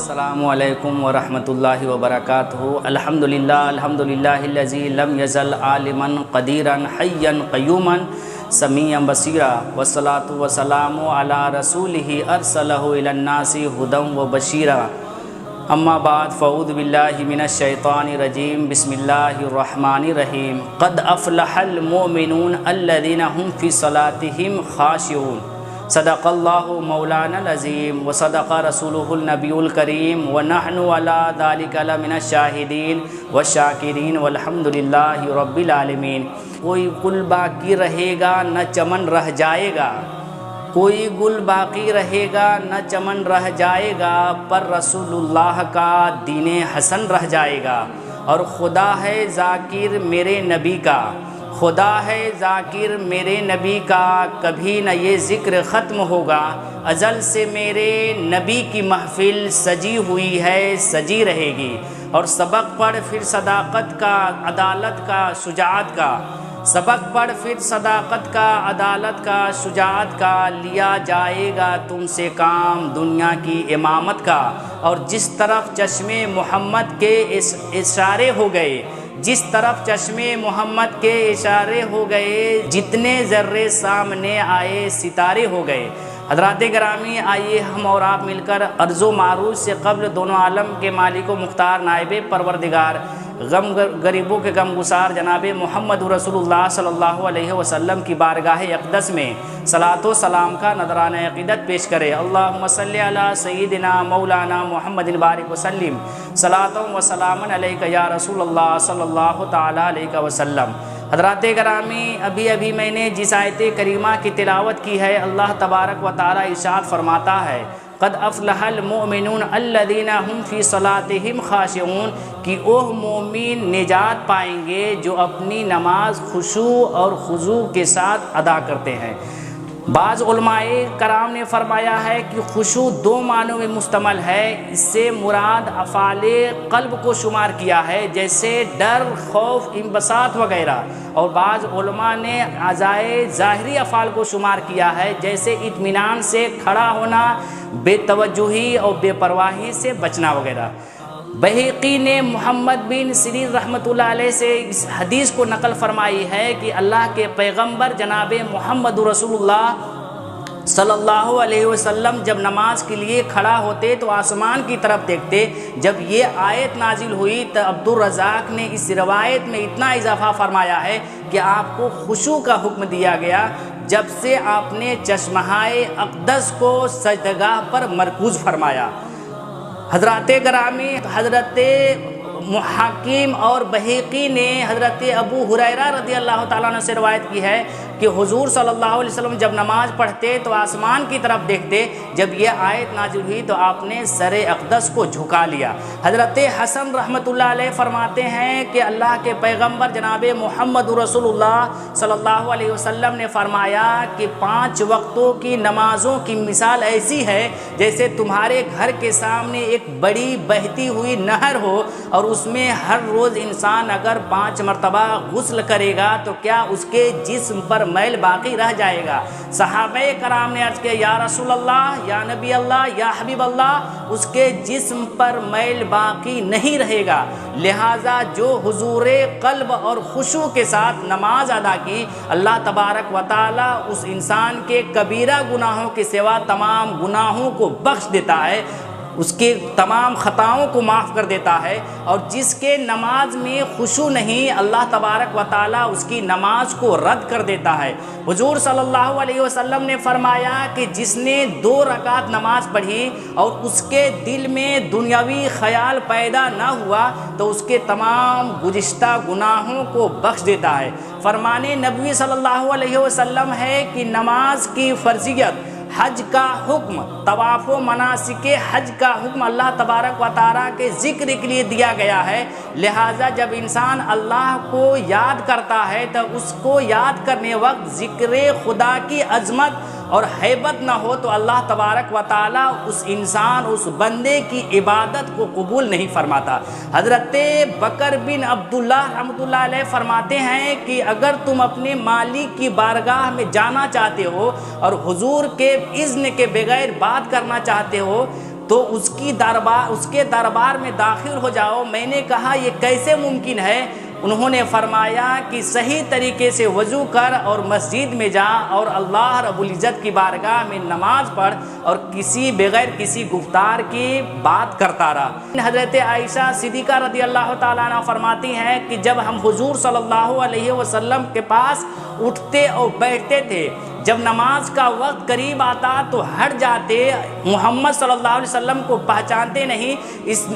السلام علیکم ورحمۃ اللہ وبرکاتہ۔ الحمدللہ الذی لم یزل عالما قدیرا حیا قیوما سمیعا بصیرا والصلاۃ والسلام علی رسولہ ارسلہ الی الناس ہدی وبشیرا۔ اما بعد فاعوذ باللہ من الشیطان الرجیم، بسم اللہ الرحمن الرحیم۔ قد افلح المؤمنون الذین هم فی صلاتهم خاشعون۔ صدق اللہ مولانا العظیم وصدق رسولہ النبی الکریم ونحن علی ذلک لمن الشاہدین والشاکرین والحمد للہ رب العالمین۔ کوئی گل باقی رہے گا نہ چمن رہ جائے گا، کوئی گل باقی رہے گا نہ چمن رہ جائے گا، پر رسول اللہ کا دین حسن رہ جائے گا۔ اور خدا ہے ذاکر میرے نبی کا، خدا ہے ذاکر میرے نبی کا، کبھی نہ یہ ذکر ختم ہوگا۔ ازل سے میرے نبی کی محفل سجی ہوئی ہے، سجی رہے گی۔ اور سبق پڑھ پھر صداقت کا، عدالت کا، شجاعت کا، سبق پڑھ پھر صداقت کا، عدالت کا، شجاعت کا، لیا جائے گا تم سے کام دنیا کی امامت کا۔ اور جس طرف چشم محمد کے اشارے ہو گئے، جس طرف چشم محمد کے اشارے ہو گئے، جتنے ذرے سامنے آئے ستارے ہو گئے۔ حضرات گرامی، آئیے ہم اور آپ مل کر عرض و معروض سے قبل دونوں عالم کے مالک و مختار نائب پروردگار، غم غریبوں کے غم گسار جناب محمد رسول اللہ صلی اللہ علیہ وسلم کی بارگاہ اقدس میں صلاۃ و سلام کا نذرانہ عقیدت پیش کرے۔ اللہم صلی علی سیدنا مولانا محمد البارک وسلم، صلاۃ و سلام علیک یا رسول اللہ صلی اللہ تعالی علیہ وسلم۔ حضرات گرامی، ابھی میں نے جس آیت کریمہ کی تلاوت کی ہے، اللہ تبارک و تعالی ارشاد فرماتا ہے قد افلح المؤمنون الذین هم فی صلاتهم خاشعون، کہ وہ مومن نجات پائیں گے جو اپنی نماز خشوع اور خضوع کے ساتھ ادا کرتے ہیں۔ بعض علماء کرام نے فرمایا ہے کہ خشوع دو معنوں میں مشتمل ہے، اس سے مراد افعال قلب کو شمار کیا ہے، جیسے ڈر، خوف، انبساط وغیرہ۔ اور بعض علماء نے اعضائے ظاہری افعال کو شمار کیا ہے، جیسے اطمینان سے کھڑا ہونا، بے توجہی اور بے پرواہی سے بچنا وغیرہ۔ بہقی نے محمد بن سیرین رحمۃ اللہ علیہ سے اس حدیث کو نقل فرمائی ہے کہ اللہ کے پیغمبر جناب محمد رسول اللہ صلی اللہ علیہ وسلم جب نماز کے لیے کھڑا ہوتے تو آسمان کی طرف دیکھتے۔ جب یہ آیت نازل ہوئی تو عبدالرزاق نے اس روایت میں اتنا اضافہ فرمایا ہے کہ آپ کو خشوع کا حکم دیا گیا جب سے آپ نے چشمہائے اقدس کو سجدگاہ پر مرکوز فرمایا۔ حضرات گرامی، حضرت محاکم اور بہقی نے حضرت ابو ہریرہ رضی اللہ تعالیٰ عنہ سے روایت کی ہے کہ حضور صلی اللہ علیہ وسلم جب نماز پڑھتے تو آسمان کی طرف دیکھتے، جب یہ آیت نازل ہوئی تو آپ نے سر اقدس کو جھکا لیا۔ حضرت حسن رحمۃ اللہ علیہ فرماتے ہیں کہ اللہ کے پیغمبر جناب محمد رسول اللہ صلی اللہ علیہ وسلم نے فرمایا کہ 5 وقتوں کی نمازوں کی مثال ایسی ہے جیسے تمہارے گھر کے سامنے ایک بڑی بہتی ہوئی نہر ہو، اور اس میں ہر روز انسان اگر 5 مرتبہ غسل کرے گا تو کیا اس کے جسم پر میل باقی رہ جائے گا؟ صحابہ کرام نے عرض کیا یا رسول اللہ، یا نبی اللہ، یا حبیب اللہ، اس کے جسم پر میل باقی نہیں رہے گا۔ لہٰذا جو حضور قلب اور خشوع کے ساتھ نماز ادا کی، اللہ تبارک و تعالی اس انسان کے کبیرہ گناہوں کے سوا تمام گناہوں کو بخش دیتا ہے، اس کے تمام خطاؤں کو معاف کر دیتا ہے۔ اور جس کے نماز میں خشوع نہیں، اللہ تبارک و تعالی اس کی نماز کو رد کر دیتا ہے۔ حضور صلی اللہ علیہ وسلم نے فرمایا کہ جس نے 2 رکعت نماز پڑھی اور اس کے دل میں دنیاوی خیال پیدا نہ ہوا تو اس کے تمام گزشتہ گناہوں کو بخش دیتا ہے۔ فرمان نبوی صلی اللہ علیہ وسلم ہے کہ نماز کی فرضیت، حج کا حکم، طواف و مناسک حج کا حکم اللہ تبارک و تعالیٰ کے ذکر کے لیے دیا گیا ہے۔ لہٰذا جب انسان اللہ کو یاد کرتا ہے تو اس کو یاد کرنے وقت ذکر خدا کی عظمت اور ہیبت نہ ہو تو اللہ تبارک و تعالیٰ اس انسان، اس بندے کی عبادت کو قبول نہیں فرماتا۔ حضرت بکر بن عبداللہ رحمۃ اللہ علیہ فرماتے ہیں کہ اگر تم اپنے مالک کی بارگاہ میں جانا چاہتے ہو اور حضور کے اذن کے بغیر بات کرنا چاہتے ہو تو اس کے دربار میں داخل ہو جاؤ۔ میں نے کہا یہ کیسے ممکن ہے؟ انہوں نے فرمایا کہ صحیح طریقے سے وضو کر اور مسجد میں جا اور اللہ رب العزت کی بارگاہ میں نماز پڑھ اور بغیر کسی گفتار کی بات کرتا رہا۔ حضرت عائشہ صدیقہ رضی اللہ تعالیٰ عنہ فرماتی ہیں کہ جب ہم حضور صلی اللہ علیہ وسلم کے پاس اٹھتے اور بیٹھتے تھے، جب نماز کا وقت قریب آتا تو ہٹ جاتے، محمد صلی اللہ علیہ وسلم کو پہچانتے نہیں۔ اس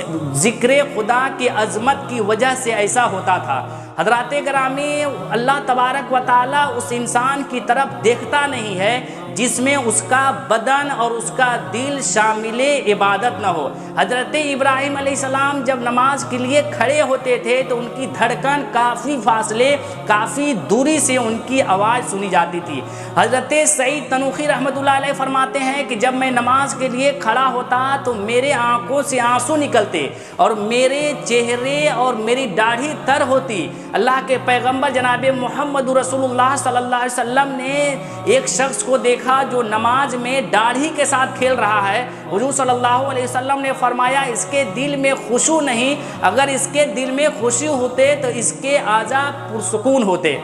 ذکر خدا کی عظمت کی وجہ سے ایسا ہوتا تھا۔ حضرات گرامی، اللہ تبارک و تعالیٰ اس انسان کی طرف دیکھتا نہیں ہے جس میں اس کا بدن اور اس کا دل شامل عبادت نہ ہو۔ حضرت ابراہیم علیہ السلام جب نماز کے لیے کھڑے ہوتے تھے تو ان کی دھڑکن کافی فاصلے، کافی دوری سے ان کی آواز سنی جاتی تھی۔ حضرت سعید تنوخی رحمۃ اللہ علیہ فرماتے ہیں کہ جب میں نماز کے لیے کھڑا ہوتا تو میرے آنکھوں سے آنسو نکلتے اور میرے چہرے اور میری داڑھی تر ہوتی۔ اللہ کے پیغمبر جناب محمد رسول اللہ صلی اللہ علیہ وسلم نے ایک شخص کو دیکھا جو نماز میں داڑھی کے ساتھ کھیل رہا ہے۔ حضور صلی اللہ علیہ وسلم نے فرمایا اس کے دل میں خشوع نہیں، اگر اس کے دل میں خشوع ہوتے تو اس کے اعضاء پرسکون ہوتے۔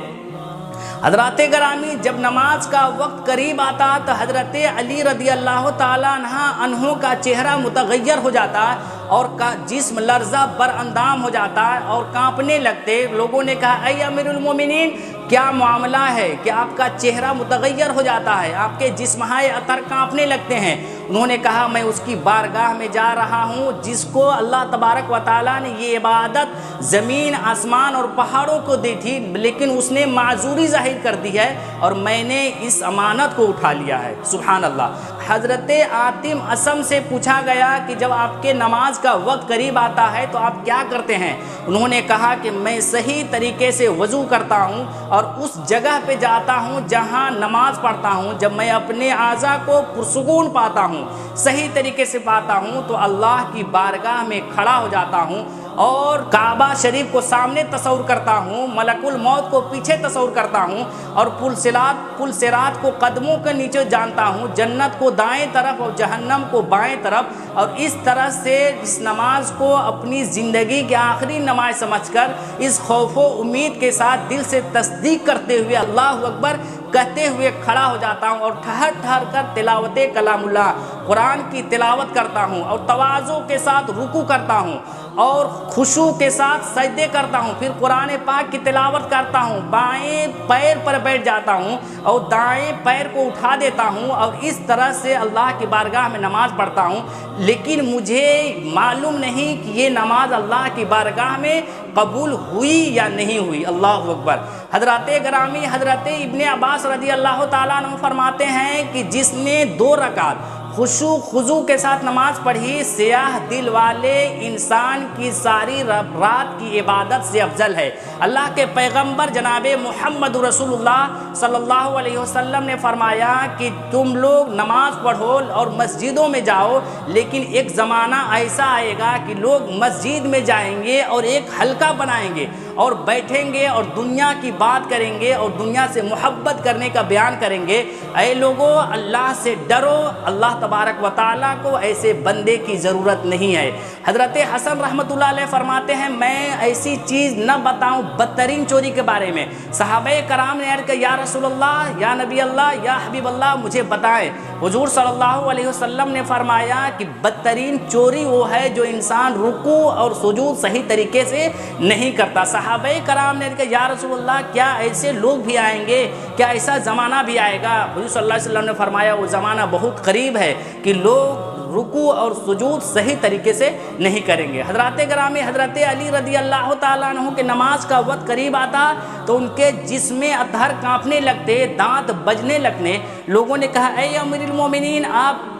حضرات گرامی، جب نماز کا وقت قریب آتا تو حضرت علی رضی اللہ تعالیٰ عنہ کا چہرہ متغیر ہو جاتا اور جسم لرزہ بر اندام ہو جاتا اور کانپنے لگتے۔ لوگوں نے کہا اے امیر المومنین، کیا معاملہ ہے کہ آپ کا چہرہ متغیر ہو جاتا ہے، آپ کے جسمہائے اثر کانپنے لگتے ہیں؟ انہوں نے کہا میں اس کی بارگاہ میں جا رہا ہوں جس کو اللہ تبارک و تعالیٰ نے یہ عبادت زمین، آسمان اور پہاڑوں کو دی تھی، لیکن اس نے معذوری ظاہر کر دی ہے اور میں نے اس امانت کو اٹھا لیا ہے۔ سبحان اللہ۔ حضرت عاطم اسم سے پوچھا گیا کہ جب آپ کے نماز کا وقت قریب آتا ہے تو آپ کیا کرتے ہیں؟ انہوں نے کہا کہ میں صحیح طریقے سے وضو کرتا ہوں اور اس جگہ پہ جاتا ہوں جہاں نماز پڑھتا ہوں۔ جب میں اپنے اعضاء کو پرسکون پاتا ہوں، صحیح طریقے سے پاتا ہوں، تو اللہ کی بارگاہ میں کھڑا ہو جاتا ہوں اور کعبہ شریف کو سامنے تصور کرتا ہوں، ملک الموت کو پیچھے تصور کرتا ہوں اور پل صراط کو قدموں کے نیچے جانتا ہوں، جنت کو دائیں طرف اور جہنم کو بائیں طرف، اور اس طرح سے اس نماز کو اپنی زندگی کی آخری نماز سمجھ کر اس خوف و امید کے ساتھ دل سے تصدیق کرتے ہوئے اللہ اکبر کہتے ہوئے کھڑا ہو جاتا ہوں اور ٹھہر ٹھہر کر تلاوت کلام اللہ، قرآن کی تلاوت کرتا ہوں اور تواضع کے ساتھ رکوع کرتا ہوں اور خشوع کے ساتھ سجدے کرتا ہوں، پھر قرآن پاک کی تلاوت کرتا ہوں، بائیں پیر پر بیٹھ جاتا ہوں اور دائیں پیر کو اٹھا دیتا ہوں اور اس طرح سے اللہ کی بارگاہ میں نماز پڑھتا ہوں۔ لیکن مجھے معلوم نہیں کہ یہ نماز اللہ کی بارگاہ میں قبول ہوئی یا نہیں ہوئی۔ اللہ اکبر۔ حضرات گرامی، حضرت ابن عباس رضی اللہ تعالیٰ عنہ فرماتے ہیں کہ جس نے 2 رکعت خشوع خضوع کے ساتھ نماز پڑھی، سیاہ دل والے انسان کی ساری رات کی عبادت سے افضل ہے۔ اللہ کے پیغمبر جناب محمد رسول اللہ صلی اللہ علیہ وسلم نے فرمایا کہ تم لوگ نماز پڑھو اور مسجدوں میں جاؤ، لیکن ایک زمانہ ایسا آئے گا کہ لوگ مسجد میں جائیں گے اور ایک حلقہ بنائیں گے اور بیٹھیں گے اور دنیا کی بات کریں گے اور دنیا سے محبت کرنے کا بیان کریں گے۔ اے لوگو، اللہ سے ڈرو، اللہ تبارک و تعالیٰ کو ایسے بندے کی ضرورت نہیں ہے۔ حضرت حسن رحمۃ اللہ علیہ فرماتے ہیں میں ایسی چیز نہ بتاؤں بدترین چوری کے بارے میں۔ صحابہ کرام نے عرض کیا یا رسول اللہ، یا نبی اللہ، یا حبیب اللہ، مجھے بتائیں۔ حضور صلی اللہ علیہ وسلم نے فرمایا کہ بدترین چوری وہ ہے جو انسان رکوع اور سجود صحیح طریقے سے نہیں کرتا۔ صحابہ کرام نے کہا یا رسول اللہ، کیا ایسے لوگ بھی آئیں گے؟ کیا ایسا زمانہ بھی آئے گا؟ حضور صلی اللہ علیہ وسلم نے فرمایا وہ زمانہ بہت قریب ہے کہ لوگ رکوع اور سجود صحیح طریقے سے نہیں کریں گے۔ حضرات گرامی، حضرت علی رضی اللہ تعالیٰ عنہ کے نماز کا وقت قریب آتا تو ان کے جسم اطہر کانپنے لگتے، دانت بجنے لگنے۔ لوگوں نے کہا اے امیر المومنین، آپ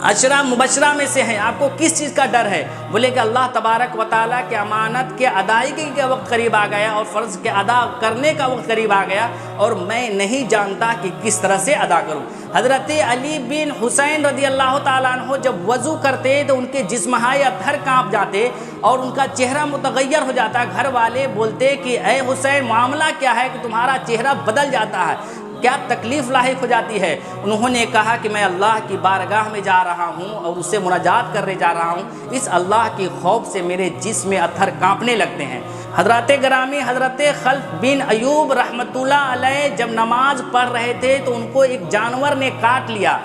عشرہ مبشرہ میں سے ہیں، آپ کو کس چیز کا ڈر ہے؟ بولے کہ اللہ تبارک و تعالیٰ کی امانت کے ادائیگی کا وقت قریب آ گیا اور فرض کے ادا کرنے کا وقت قریب آ گیا اور میں نہیں جانتا کہ کس طرح سے ادا کروں۔ حضرت علی بن حسین رضی اللہ تعالیٰ عنہ جب وضو کرتے تو ان کے جسمہائے اطہر کانپ جاتے اور ان کا چہرہ متغیر ہو جاتا۔ گھر والے بولتے کہ اے حسین، معاملہ کیا ہے کہ تمہارا چہرہ بدل جاتا ہے؟ کیا تکلیف لاحق ہو جاتی ہے؟ انہوں نے کہا کہ میں اللہ کی بارگاہ میں جا رہا ہوں اور اس سے مناجات کرنے جا رہا ہوں، اس اللہ کی خوف سے میرے جسم میں اتھر کانپنے لگتے ہیں۔ حضرات گرامی، حضرت خلف بن ایوب رحمۃ اللہ علیہ جب نماز پڑھ رہے تھے تو ان کو ایک جانور نے کاٹ لیا،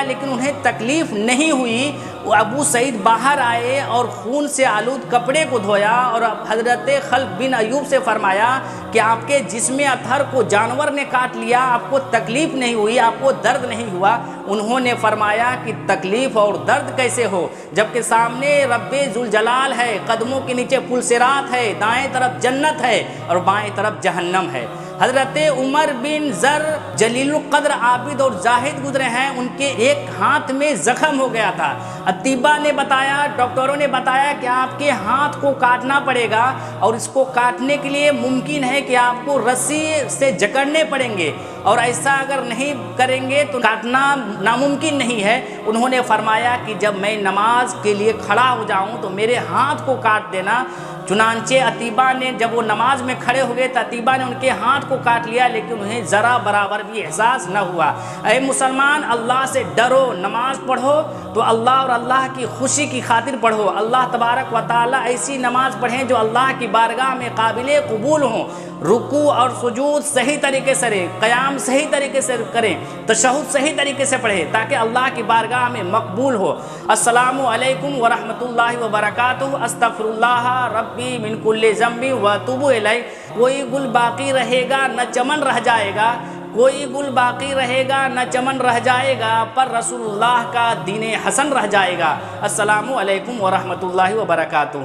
لیکن انہیں تکلیف نہیں ہوئی۔ وہ ابو سعید باہر آئے اور خون سے آلود کپڑے کو دھویا اور حضرت خلف بن ایوب سے فرمایا کہ آپ کے جسم اتھر کو جانور نے کاٹ لیا، آپ کو تکلیف نہیں ہوئی، آپ کو درد نہیں ہوا؟ انہوں نے فرمایا کہ تکلیف اور درد کیسے ہو جبکہ سامنے رب ذوالجلال ہے، قدموں کے نیچے پلسرات ہے، دائیں طرف جنت ہے اور بائیں طرف جہنم ہے۔ حضرت عمر بن زر جلیل القدر عابد اور زاہد گزرے ہیں، ان کے ایک ہاتھ میں زخم ہو گیا تھا۔ اطباء نے بتایا، ڈاکٹروں نے بتایا کہ آپ کے ہاتھ کو کاٹنا پڑے گا اور اس کو کاٹنے کے لیے ممکن ہے کہ آپ کو رسی سے جکڑنے پڑیں گے، اور ایسا اگر نہیں کریں گے تو کاٹنا ناممکن نہیں ہے۔ انہوں نے فرمایا کہ جب میں نماز کے لیے کھڑا ہو جاؤں تو میرے ہاتھ کو کاٹ دینا۔ چنانچہ اطباء نے جب وہ نماز میں کھڑے ہو گئے تو اطباء نے ان کے ہاتھ کو کاٹ لیا، لیکن انہیں ذرا برابر بھی احساس نہ ہوا۔ اے مسلمان، اللہ سے ڈرو، نماز پڑھو تو اللہ اور اللہ کی خوشی کی خاطر پڑھو۔ اللہ تبارک و تعالیٰ ایسی نماز پڑھیں جو اللہ کی بارگاہ میں قابل قبول ہوں۔ رکوع اور سجود صحیح طریقے سے کریں، قیام صحیح طریقے سے کریں، تشہد صحیح طریقے سے پڑھیں تاکہ اللہ کی بارگاہ میں مقبول ہو۔ السلام علیکم ورحمۃ اللہ وبرکاتہ۔ استغفر اللہ ربی من کل ذنب واتوب الیہ۔ کوئی گل باقی رہے گا نہ چمن رہ جائے گا، کوئی گل باقی رہے گا نہ چمن رہ جائے گا، پر رسول اللہ کا دین حسن رہ جائے گا۔ السلام علیکم ورحمۃ اللہ وبرکاتہ۔